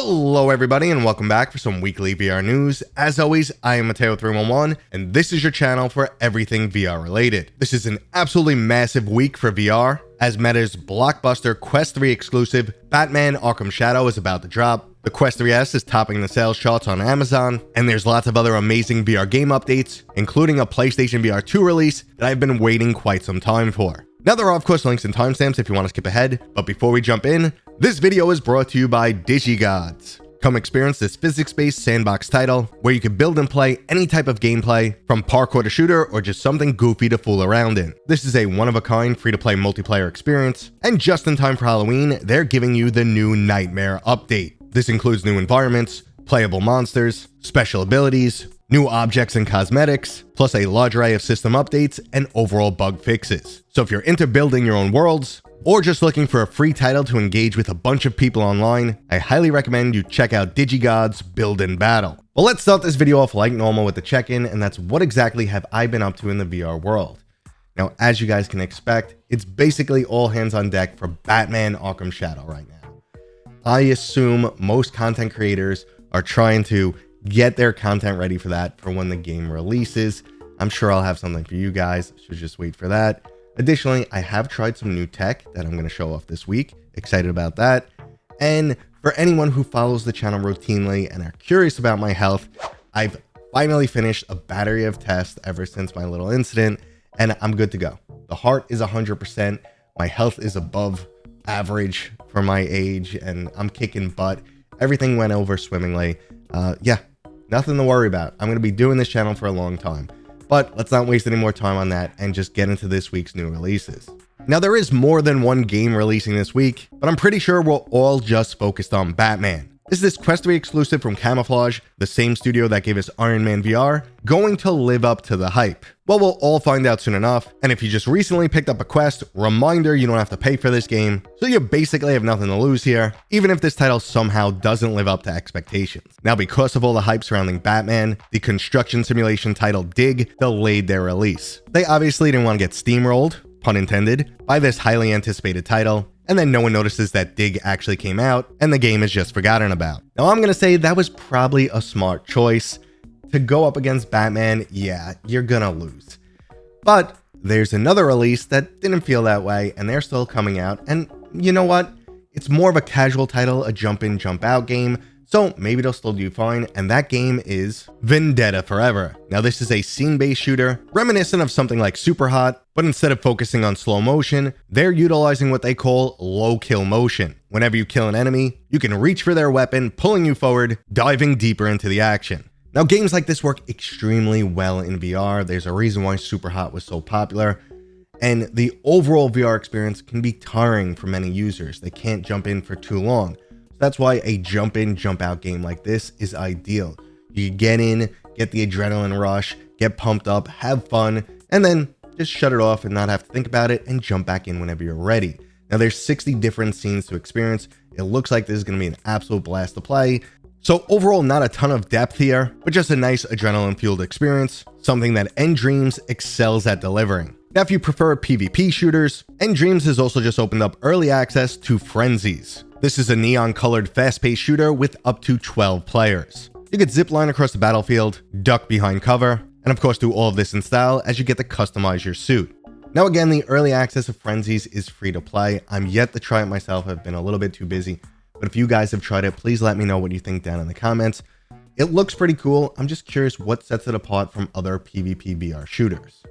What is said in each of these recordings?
Hello everybody and welcome back for some weekly VR news. As always, I am Mateo311 and this is your channel for everything VR related. This is an absolutely massive week for VR as Meta's blockbuster Quest 3 exclusive Batman Arkham Shadow is about to drop. The Quest 3S is topping the sales charts on Amazon, and there's lots of other amazing VR game updates, including a PlayStation VR2 release that I've been waiting quite some time for. Now there are of course links and timestamps if you want to skip ahead, but before we jump in, this video is brought to you by DigiGods. Come experience this physics-based sandbox title where you can build and play any type of gameplay, from parkour to shooter or just something goofy to fool around in. This is a one-of-a-kind free-to-play multiplayer experience, and just in time for Halloween, they're giving you the new Nightmare update. This includes new environments, playable monsters, special abilities, new objects and cosmetics, plus a large array of system updates and overall bug fixes. So if you're into building your own worlds, or just looking for a free title to engage with a bunch of people online, I highly recommend you check out DigiGods Build and Battle. Well, let's start this video off like normal with the check-in, and that's what exactly have I been up to in the VR world. Now, as you guys can expect, it's basically all hands on deck for Batman Arkham Shadow right now. I assume most content creators are trying to get their content ready for that for when the game releases. I'm sure I'll have something for you guys, so just wait for that. Additionally, I have tried some new tech that I'm going to show off this week. Excited about that. And for anyone who follows the channel routinely and are curious about my health, I've finally finished a battery of tests ever since my little incident, and I'm good to go. The heart is 100%. My health is above average for my age, and I'm kicking butt. Everything went over swimmingly. Yeah, nothing to worry about. I'm going to be doing this channel for a long time. But let's not waste any more time on that and just get into this week's new releases. Now there is more than one game releasing this week, but I'm pretty sure we're all just focused on Batman. Is this Quest 3 exclusive from Camouflage, the same studio that gave us Iron Man VR, going to live up to the hype? Well, we'll all find out soon enough, and if you just recently picked up a Quest, reminder you don't have to pay for this game, so you basically have nothing to lose here, even if this title somehow doesn't live up to expectations. Now, because of all the hype surrounding Batman, the construction simulation title Dig delayed their release. They obviously didn't want to get steamrolled, pun intended, by this highly anticipated title, and then no one notices that Dig actually came out, and the game is just forgotten about. Now I'm gonna say that was probably a smart choice. To go up against Batman, yeah, you're gonna lose. But there's another release that didn't feel that way, and they're still coming out, and you know what? It's more of a casual title, a jump in, jump out game, so maybe they'll still do fine, and that game is Vendetta Forever. Now this is a scene-based shooter, reminiscent of something like Superhot, but instead of focusing on slow motion, they're utilizing what they call low kill motion. Whenever you kill an enemy, you can reach for their weapon, pulling you forward, diving deeper into the action. Now games like this work extremely well in VR. There's a reason why Superhot was so popular, and the overall VR experience can be tiring for many users. They can't jump in for too long. That's why a jump in, jump out game like this is ideal. You get in, get the adrenaline rush, get pumped up, have fun, and then just shut it off and not have to think about it and jump back in whenever you're ready. Now there's 60 different scenes to experience. It looks like this is going to be an absolute blast to play. So overall, not a ton of depth here, but just a nice adrenaline fueled experience, something that Dreams excels at delivering. Now, if you prefer PvP shooters, Dreams has also just opened up early access to Frenzies. This is a neon-colored fast-paced shooter with up to 12 players. You could zipline across the battlefield, duck behind cover, and of course do all of this in style as you get to customize your suit. Now again, the early access of Frenzies is free to play. I'm yet to try it myself, I've been a little bit too busy, but if you guys have tried it, please let me know what you think down in the comments. It looks pretty cool. I'm just curious what sets it apart from other PvP VR shooters.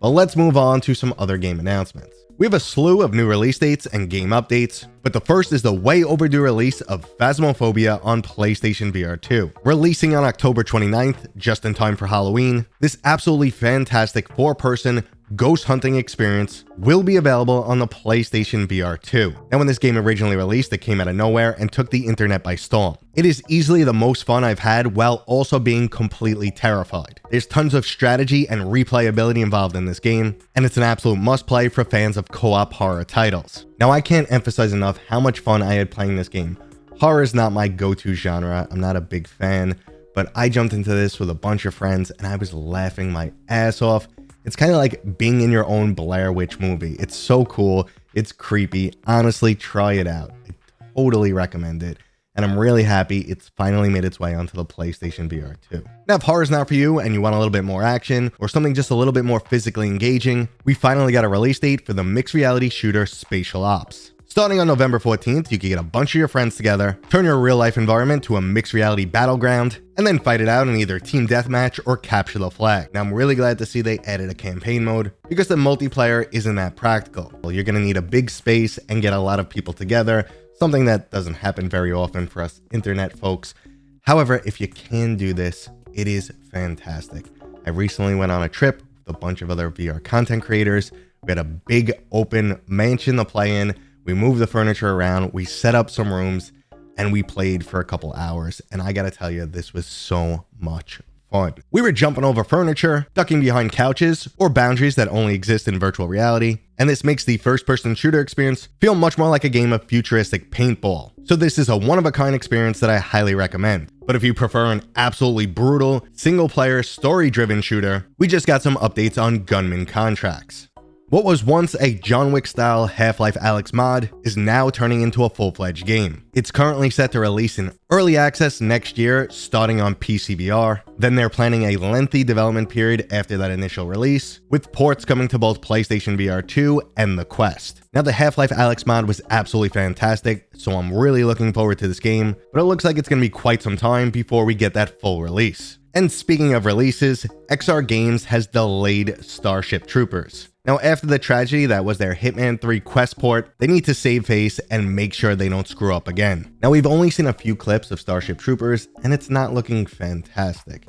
Well, let's move on to some other game announcements. We have a slew of new release dates and game updates, but the first is the way overdue release of Phasmophobia on PlayStation VR2. Releasing on October 29th, just in time for Halloween, this absolutely fantastic 4-person ghost hunting experience will be available on the PlayStation VR2. Now, when this game originally released, it came out of nowhere and took the internet by storm. It is easily the most fun I've had while also being completely terrified. There's tons of strategy and replayability involved in this game, and it's an absolute must-play for fans of co-op horror titles. Now, I can't emphasize enough how much fun I had playing this game. Horror is not my go-to genre, I'm not a big fan, but I jumped into this with a bunch of friends and I was laughing my ass off. It's kind of like being in your own Blair Witch movie. It's so cool. It's creepy. Honestly, try it out. I totally recommend it. and I'm really happy it's finally made its way onto the PlayStation VR 2. Now, if horror's not for you and you want a little bit more action or something just a little bit more physically engaging, we finally got a release date for the mixed reality shooter Spatial Ops. Starting on November 14th, you can get a bunch of your friends together, turn your real-life environment to a mixed reality battleground, and then fight it out in either team deathmatch or capture the flag. Now, I'm really glad to see they added a campaign mode, because the multiplayer isn't that practical. Well, you're going to need a big space and get a lot of people together, something that doesn't happen very often for us internet folks. However, if you can do this, it is fantastic. I recently went on a trip with a bunch of other VR content creators. We had a big open mansion to play in. We moved the furniture around, we set up some rooms, and we played for a couple hours. And I gotta tell you, this was so much fun. We were jumping over furniture, ducking behind couches, or boundaries that only exist in virtual reality. And this makes the first-person shooter experience feel much more like a game of futuristic paintball. So this is a one-of-a-kind experience that I highly recommend. But if you prefer an absolutely brutal, single-player, story-driven shooter, we just got some updates on Gunman Contracts. What was once a John Wick-style Half-Life Alyx mod is now turning into a full-fledged game. It's currently set to release in early access next year, starting on PCVR. Then they're planning a lengthy development period after that initial release, with ports coming to both PlayStation VR 2 and the Quest. Now, the Half-Life Alyx mod was absolutely fantastic, so I'm really looking forward to this game, but it looks like it's going to be quite some time before we get that full release. And speaking of releases, XR Games has delayed Starship Troopers. Now, after the tragedy that was their Hitman 3 Quest port, they need to save face and make sure they don't screw up again. Now, we've only seen a few clips of Starship Troopers, and it's not looking fantastic.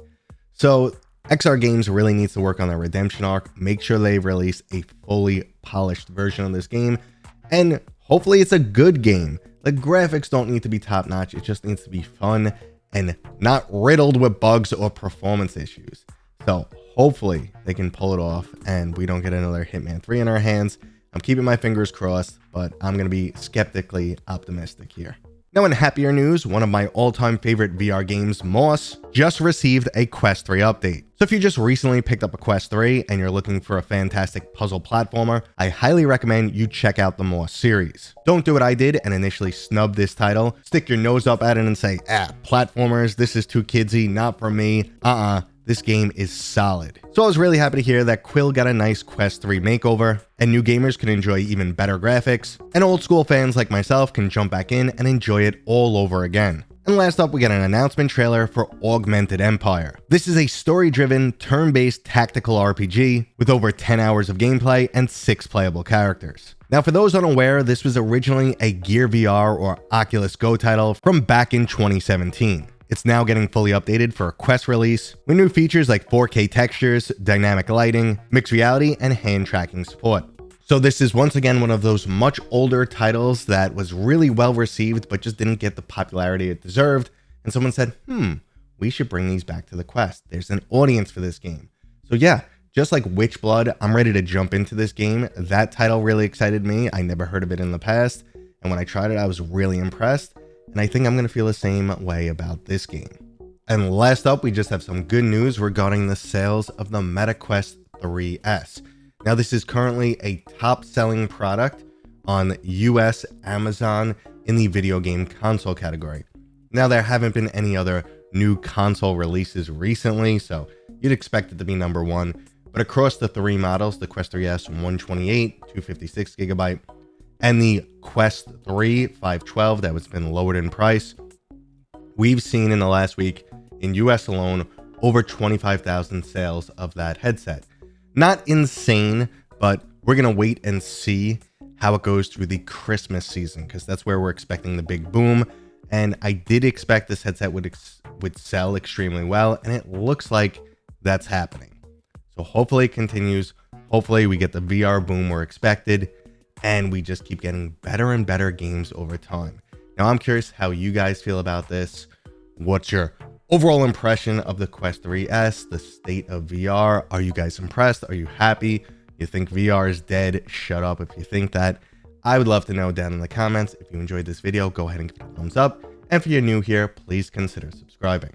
So, XR Games really needs to work on their redemption arc, make sure they release a fully polished version of this game, and hopefully it's a good game. The graphics don't need to be top-notch, it just needs to be fun and not riddled with bugs or performance issues. So, hopefully they can pull it off and we don't get another Hitman 3 in our hands. I'm keeping my fingers crossed, but I'm going to be skeptically optimistic here. Now, in happier news, one of my all-time favorite VR games, Moss, just received a Quest 3 update. So if you just recently picked up a Quest 3 and you're looking for a fantastic puzzle platformer, I highly recommend you check out the Moss series. Don't do what I did and initially snub this title, stick your nose up at it and say, platformers, this is too kidsy, not for me, This game is solid. So I was really happy to hear that Quill got a nice Quest 3 makeover, and new gamers can enjoy even better graphics, and old school fans like myself can jump back in and enjoy it all over again. And last up, we got an announcement trailer for Augmented Empire. This is a story-driven, turn-based tactical RPG with over 10 hours of gameplay and 6 playable characters. Now, for those unaware, this was originally a Gear VR or Oculus Go title from back in 2017. It's now getting fully updated for a Quest release, with new features like 4K textures, dynamic lighting, mixed reality, and hand tracking support. So this is once again one of those much older titles that was really well received but just didn't get the popularity it deserved, and someone said, we should bring these back to the Quest. There's an audience for this game. So yeah, just like Witchblood, I'm ready to jump into this game. That title really excited me. I never heard of it in the past, and when I tried it, I was really impressed. And I think I'm going to feel the same way about this game. And last up, we just have some good news regarding the sales of the Meta Quest 3S. Now, this is currently a top-selling product on US Amazon in the video game console category. Now, there haven't been any other new console releases recently, so you'd expect it to be number one. But across the 3 models, the Quest 3S 128, 256GB, and the Quest 3 512 that has been lowered in price, we've seen in the last week in US alone over 25,000 sales of that headset. Not insane, but we're gonna wait and see how it goes through the Christmas season, because that's where we're expecting the big boom. And I did expect this headset would sell extremely well, and it looks like that's happening. So hopefully it continues. Hopefully we get the VR boom we're expected, and we just keep getting better and better games over time. Now, I'm curious how you guys feel about this. What's your overall impression of the Quest 3S, the state of VR? Are you guys impressed? Are you happy? You think VR is dead? Shut up if you think that. I would love to know down in the comments. If you enjoyed this video, go ahead and give it a thumbs up. And if you're new here, please consider subscribing.